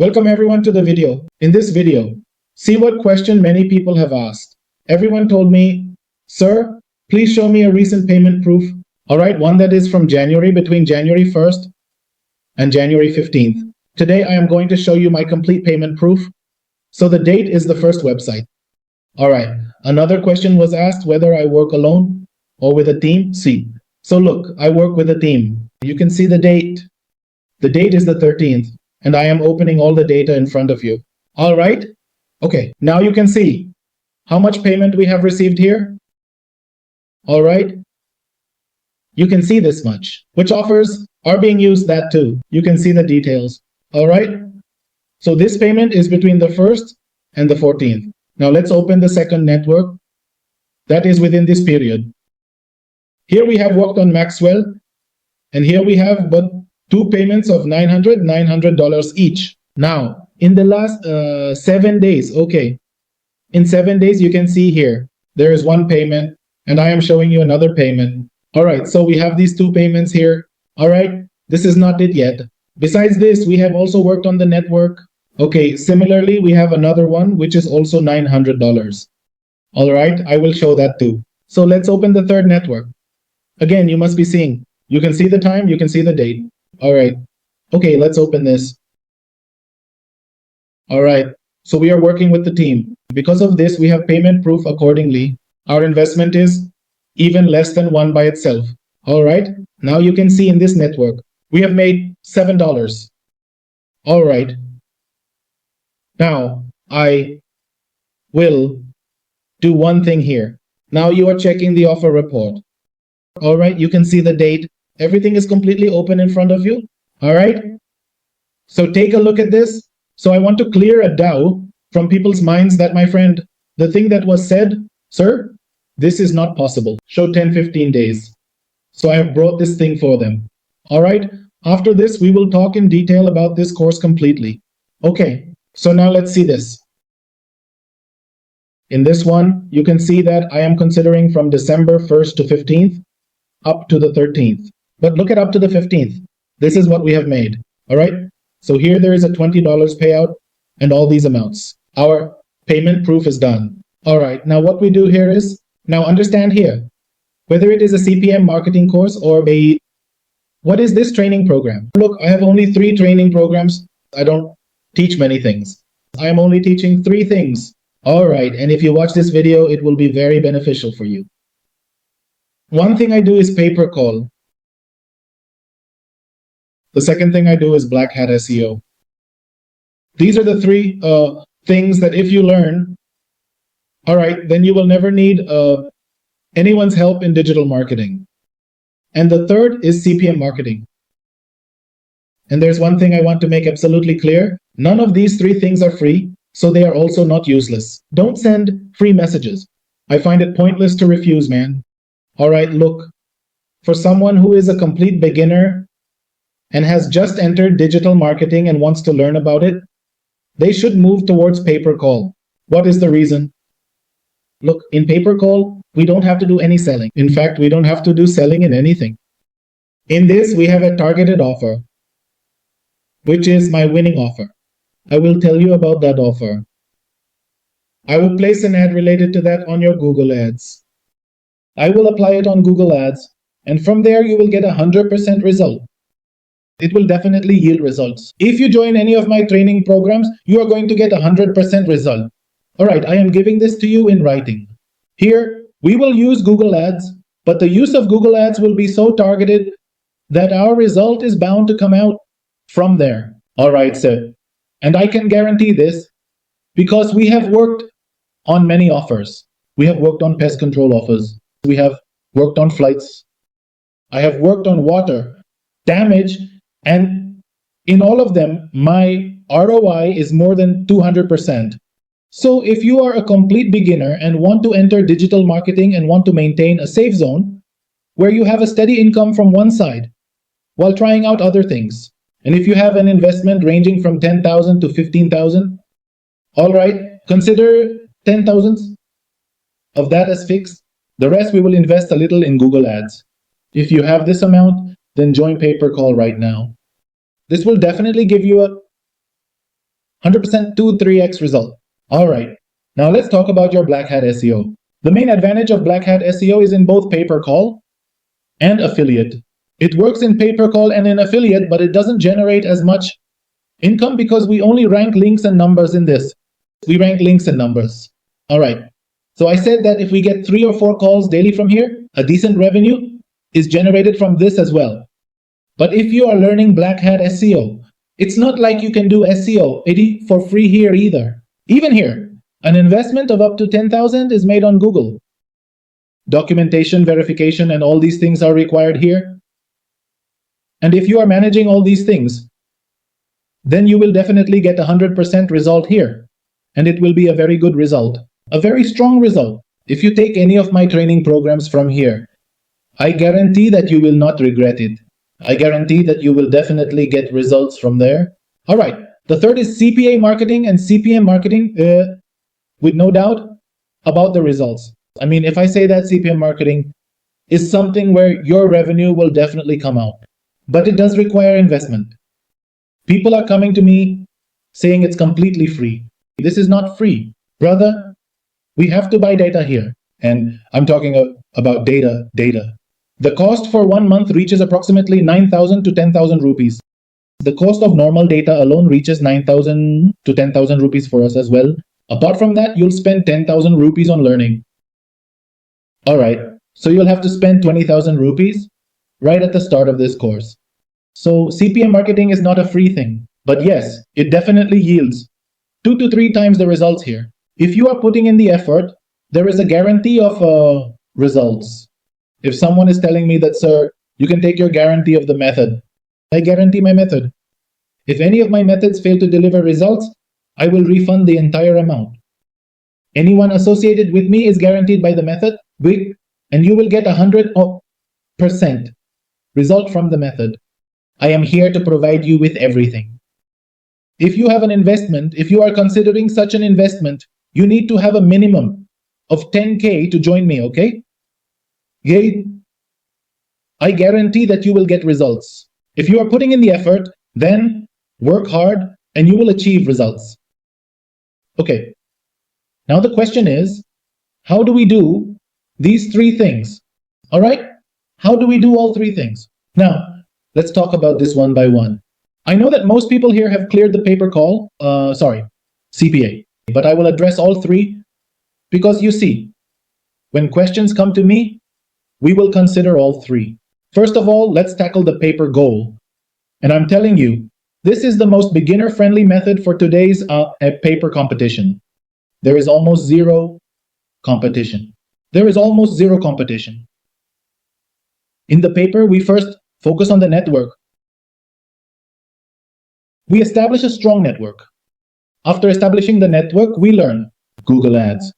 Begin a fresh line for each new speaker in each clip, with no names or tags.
Welcome everyone to the video. In this video, see what question many people have asked. Everyone told me, sir, please show me a recent payment proof. Alright, one that is from January, between January 1st and January 15th. Today I am going to show you my complete payment proof. So the date is the first website. Alright, another question was asked whether I work alone or with a team. See, so look, I work with a team. You can see the date. The date is the 13th. And I am opening all the data in front of you. All right? Okay, now you can see how much payment we have received here. All right? You can see this much. Which offers are being used, that too. You can see the details. All right? So this payment is between the 1st and the 14th. Now let's open the second network. That is within this period. Here we have worked on Maxwell. And here we have but two payments of $900 each. Now, in the last 7 days, okay, in 7 days, you can see here, there is one payment, and I am showing you another payment. All right, so we have these two payments here. All right, this is not it yet. Besides this, we have also worked on the network. Okay, similarly, we have another one, which is also $900. All right, I will show that too. So let's open the third network. Again, you must be seeing. You can see the time, you can see the date. All right. Okay, let's open this. All right. So we are working with the team. Because of this, we have payment proof accordingly. Our investment is even less than one by itself. All right. Now you can see in this network, we have made $7. All right. Now I will do one thing here. Now you are checking the offer report. All right. You can see the date. Everything is completely open in front of you. All right. So take a look at this. So I want to clear a doubt from people's minds that, my friend, the thing that was said, sir, this is not possible. Show 10-15 days. So I have brought this thing for them. All right. After this, we will talk in detail about this course completely. Okay. So now let's see this. In this one, you can see that I am considering from December 1st to 15th up to the 13th. But look at up to the 15th. This is what we have made. All right. So here there is a $20 payout and all these amounts. Our payment proof is done. All right. Now what we do here is, now understand here, whether it is a CPA marketing course or what is this training program? Look, I have only 3 training programs. I don't teach many things. I am only teaching 3 things. All right. And if you watch this video, it will be very beneficial for you. One thing I do is pay-per-call. The second thing I do is Blackhat SEO. These are the 3 things that if you learn, all right, then you will never need anyone's help in digital marketing. And the third is CPA marketing. And there's one thing I want to make absolutely clear. None of these 3 things are free, so they are also not useless. Don't send free messages. I find it pointless to refuse, man. All right, look, for someone who is a complete beginner and has just entered digital marketing and wants to learn about it, they should move towards pay-per-call. What is the reason? Look, in pay-per-call, we don't have to do any selling. In fact, we don't have to do selling in anything. In this, we have a targeted offer, which is my winning offer. I will tell you about that offer. I will place an ad related to that on your Google Ads. I will apply it on Google Ads, and from there you will get 100% result. It will definitely yield results. If you join any of my training programs, you are going to get 100% result. All right, I am giving this to you in writing. Here, we will use Google Ads, but the use of Google Ads will be so targeted that our result is bound to come out from there. All right, sir. And I can guarantee this because we have worked on many offers. We have worked on pest control offers. We have worked on flights. I have worked on water, damage, and in all of them, my ROI is more than 200%. So if you are a complete beginner and want to enter digital marketing and want to maintain a safe zone where you have a steady income from one side while trying out other things, and if you have an investment ranging from 10,000 to 15,000, all right, consider 10,000 of that as fixed. The rest we will invest a little in Google Ads. If you have this amount, then join pay-per-call right now. This will definitely give you 100% 2-3x result. All right. Now let's talk about your Blackhat SEO. The main advantage of Blackhat SEO is in both pay-per-call and affiliate. It works in pay-per-call and in affiliate, but it doesn't generate as much income because we only rank links and numbers in this. We rank links and numbers. All right. So I said that if we get 3 or 4 calls daily from here, a decent revenue is generated from this as well. But if you are learning Blackhat SEO, it's not like you can do SEO for free here either. Even here, an investment of up to 10,000 is made on Google. Documentation, verification, and all these things are required here. And if you are managing all these things, then you will definitely get 100% result here. And it will be a very good result, a very strong result. If you take any of my training programs from here, I guarantee that you will not regret it. I guarantee that you will definitely get results from there. All right. The third is CPA marketing and CPA marketing, with no doubt about the results. I mean, if I say that CPA marketing is something where your revenue will definitely come out, but it does require investment. People are coming to me saying it's completely free. This is not free. Brother, we have to buy data here. And I'm talking about data. The cost for 1 month reaches approximately 9,000 to 10,000 rupees. The cost of normal data alone reaches 9,000 to 10,000 rupees for us as well. Apart from that, you'll spend 10,000 rupees on learning. All right, so you'll have to spend 20,000 rupees right at the start of this course. So CPA marketing is not a free thing, but yes, it definitely yields 2 to 3 times the results here. If you are putting in the effort, there is a guarantee of results. If someone is telling me that, sir, you can take your guarantee of the method, I guarantee my method. If any of my methods fail to deliver results, I will refund the entire amount. Anyone associated with me is guaranteed by the method, and you will get 100% result from the method. I am here to provide you with everything. If you have an investment, if you are considering such an investment, you need to have a minimum of 10K to join me, okay? I guarantee that you will get results. If you are putting in the effort, then work hard and you will achieve results. Okay. Now the question is, how do we do these 3 things? All right? How do we do all 3 things? Now, let's talk about this one by one. I know that most people here have cleared the CPA, but I will address all 3 because you see, when questions come to me, we will consider all 3. First of all, let's tackle the paper goal. And I'm telling you, this is the most beginner-friendly method for today's paper competition. There is almost zero competition. In the paper, we first focus on the network. We establish a strong network. After establishing the network, we learn Google Ads.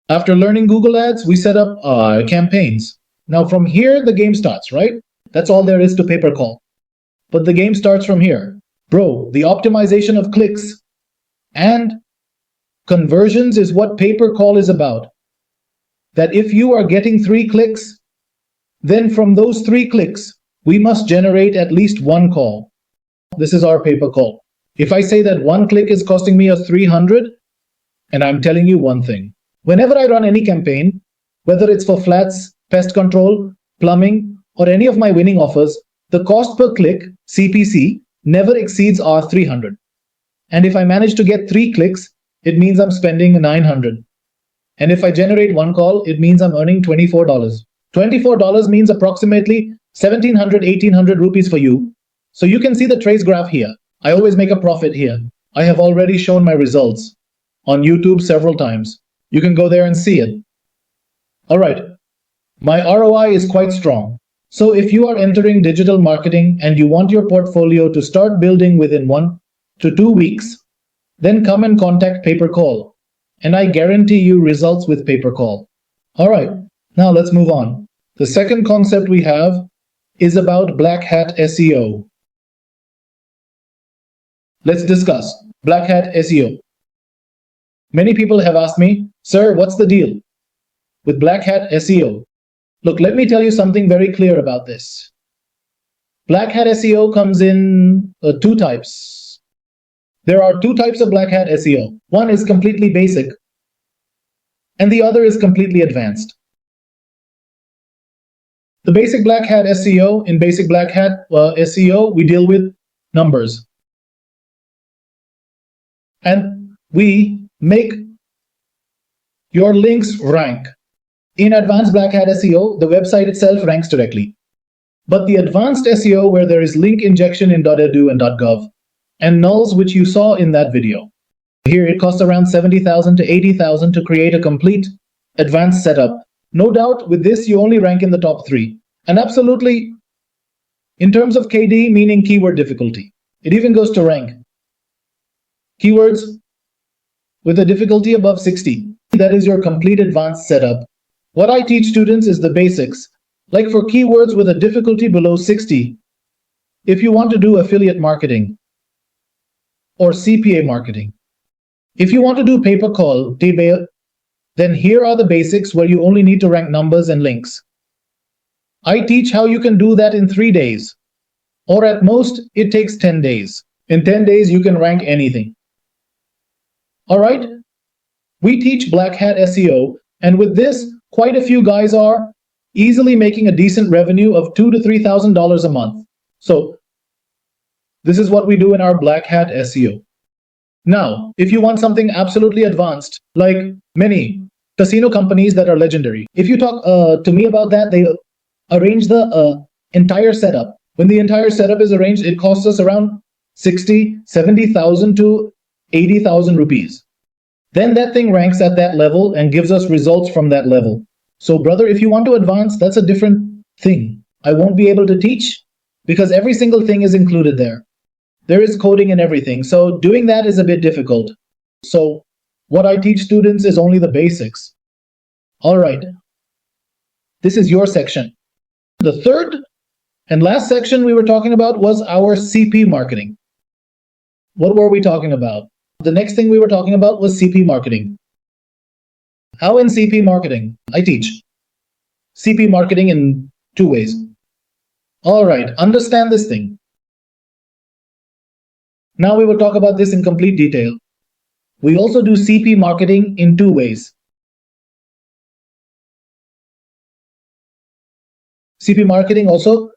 After learning Google Ads, we set up campaigns. Now from here, the game starts, right? That's all there is to pay-per-call. But the game starts from here. Bro, the optimization of clicks and conversions is what pay-per-call is about. That if you are getting 3 clicks, then from those 3 clicks, we must generate at least 1 call. This is our pay-per-call. If I say that 1 click is costing me 300, and I'm telling you one thing. Whenever I run any campaign, whether it's for flats, pest control, plumbing, or any of my winning offers, the cost per click, CPC, never exceeds R300. And if I manage to get 3 clicks, it means I'm spending 900. And if I generate 1 call, it means I'm earning $24. $24 means approximately 1,700, 1,800 rupees for you. So you can see the trace graph here. I always make a profit here. I have already shown my results on YouTube several times. You can go there and see it. All right. My ROI is quite strong. So if you are entering digital marketing and you want your portfolio to start building within 1 to 2 weeks, then come and contact pay-per-call. And I guarantee you results with pay-per-call. All right. Now let's move on. The second concept we have is about Blackhat SEO. Let's discuss Blackhat SEO. Many people have asked me, sir, what's the deal with Blackhat SEO? Look, let me tell you something very clear about this. Blackhat SEO comes in 2 types. There are two types of black hat SEO. One is completely basic, and the other is completely advanced. The basic black hat SEO, in basic black hat SEO, we deal with numbers. And we make your links rank. In advanced black hat SEO, the website itself ranks directly. But the advanced SEO, where there is link injection in .edu and .gov, and nulls, which you saw in that video. Here it costs around 70,000 to 80,000 to create a complete advanced setup. No doubt with this you only rank in the top 3. And absolutely, in terms of KD, meaning keyword difficulty, it even goes to rank. Keywords with a difficulty above 60. That is your complete advanced setup. What I teach students is the basics. Like for keywords with a difficulty below 60, if you want to do affiliate marketing or CPA marketing, if you want to do pay-per-call, then here are the basics where you only need to rank numbers and links. I teach how you can do that in 3 days, or at most, it takes 10 days. In 10 days, you can rank anything. All right? We teach black hat SEO, and with this, quite a few guys are easily making a decent revenue of $2,000 to $3,000 a month. So, this is what we do in our black hat SEO. Now, if you want something absolutely advanced, like many casino companies that are legendary, if you talk to me about that, they arrange the entire setup. When the entire setup is arranged, it costs us around 60, 70,000 to 80,000 rupees. Then that thing ranks at that level and gives us results from that level. So brother, if you want to advance, that's a different thing. I won't be able to teach because every single thing is included there. There is coding and everything. So doing that is a bit difficult. So what I teach students is only the basics. All right. This is your section. The third and last section we were talking about was our CP marketing. What were we talking about? The next thing we were talking about was CP marketing. How in CP marketing? I teach CP marketing in 2 ways. All right, understand this thing. Now we will talk about this in complete detail. We also do CP marketing in 2 ways. CP marketing also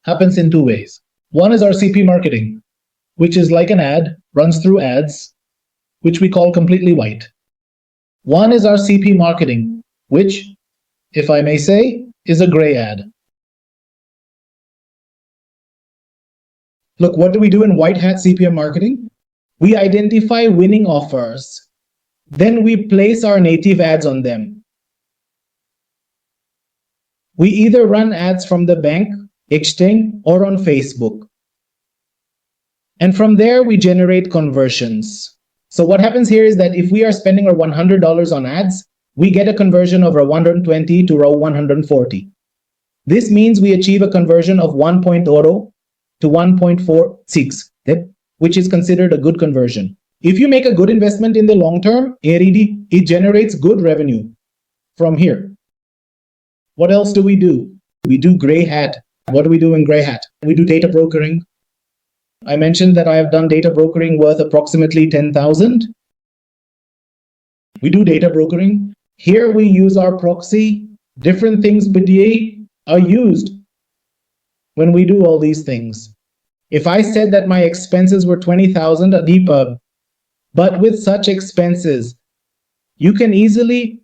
happens in 2 ways. One is our CP marketing, which is like an ad, runs through ads, which we call completely white. One is our CP marketing, which, if I may say, is a gray ad. Look, what do we do in white hat CPA marketing? We identify winning offers. Then we place our native ads on them. We either run ads from the bank, exchange, or on Facebook. And from there, we generate conversions. So what happens here is that if we are spending our $100 on ads, we get a conversion of around 120 to around 140. This means we achieve a conversion of 1.0 to 1.46, which is considered a good conversion. If you make a good investment in the long term, it generates good revenue from here. What else do? We do gray hat. What do we do in gray hat? We do data brokering. I mentioned that I have done data brokering worth approximately 10,000. We do data brokering. Here we use our proxy. Different things are used when we do all these things. If I said that my expenses were 20,000 a DPUB, but with such expenses, you can easily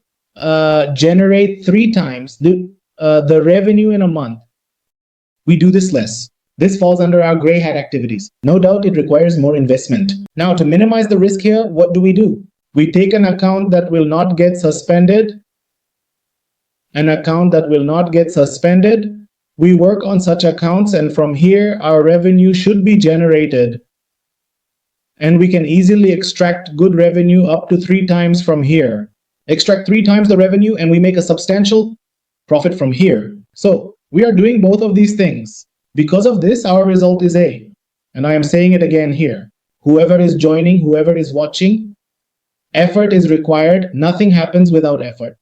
generate 3 times the revenue in a month. We do this less. This falls under our gray hat activities. No doubt it requires more investment. Now, to minimize the risk here, what do? We take an account that will not get suspended. We work on such accounts, and from here, our revenue should be generated. And we can easily extract good revenue up to 3 times from here. Extract 3 times the revenue, and we make a substantial profit from here. So, we are doing both of these things. Because of this, our result is A. And I am saying it again here. Whoever is joining, whoever is watching, effort is required. Nothing happens without effort.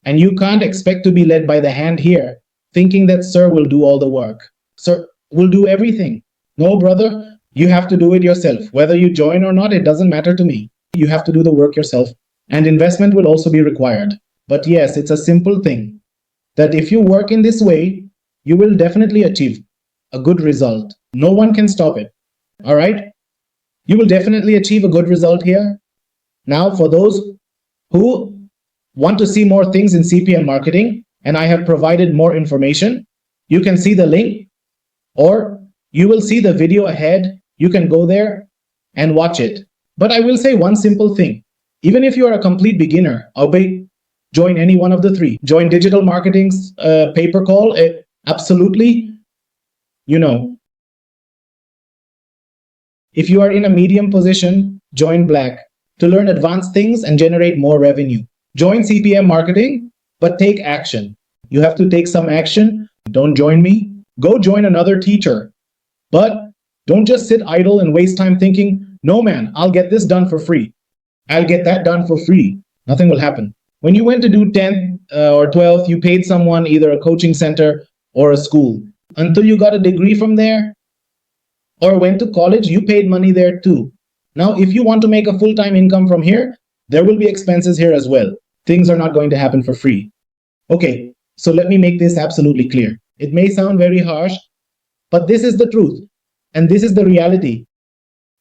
And you can't expect to be led by the hand here, thinking that sir will do all the work. Sir will do everything. No, brother, You have to do it yourself. Whether you join or not, it doesn't matter to me. You have to do the work yourself, and investment will also be required. But yes, it's a simple thing that if you work in this way, you will definitely achieve a good result. No one can stop it. All right? You will definitely achieve a good result here. Now, for those who want to see more things in CPA marketing, and I have provided more information, you can see the link or you will see the video ahead. You can go there and watch it. But I will say one simple thing. Even if you are a complete beginner, join any one of the three. Join digital marketing's paper call. Absolutely. You know, if you are in a medium position, join Black to learn advanced things and generate more revenue. Join CPA marketing, but take action. You have to take some action. Don't join me. Go join another teacher. But don't just sit idle and waste time thinking, no man, I'll get this done for free. I'll get that done for free. Nothing will happen. When you went to do 10th or 12th, you paid someone, either a coaching center or a school. Until you got a degree from there or went to college, you paid money there too. Now, if you want to make a full-time income from here, there will be expenses here as well. Things are not going to happen for free. Okay, so let me make this absolutely clear. It may sound very harsh, but this is the truth and this is the reality.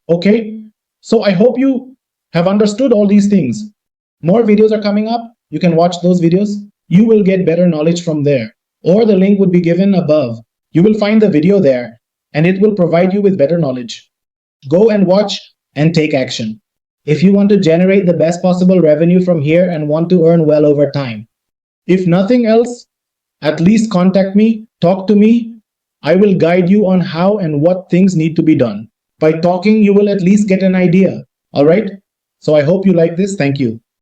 Okay, so I hope you have understood all these things. More videos are coming up. You can watch those videos. You will get better knowledge from there, or the link would be given above. You will find the video there and it will provide you with better knowledge. Go and watch and take action. If you want to generate the best possible revenue from here and want to earn well over time, if nothing else, at least contact me, talk to me. I will guide you on how and what things need to be done. By talking, you will at least get an idea. All right? So I hope you like this. Thank you.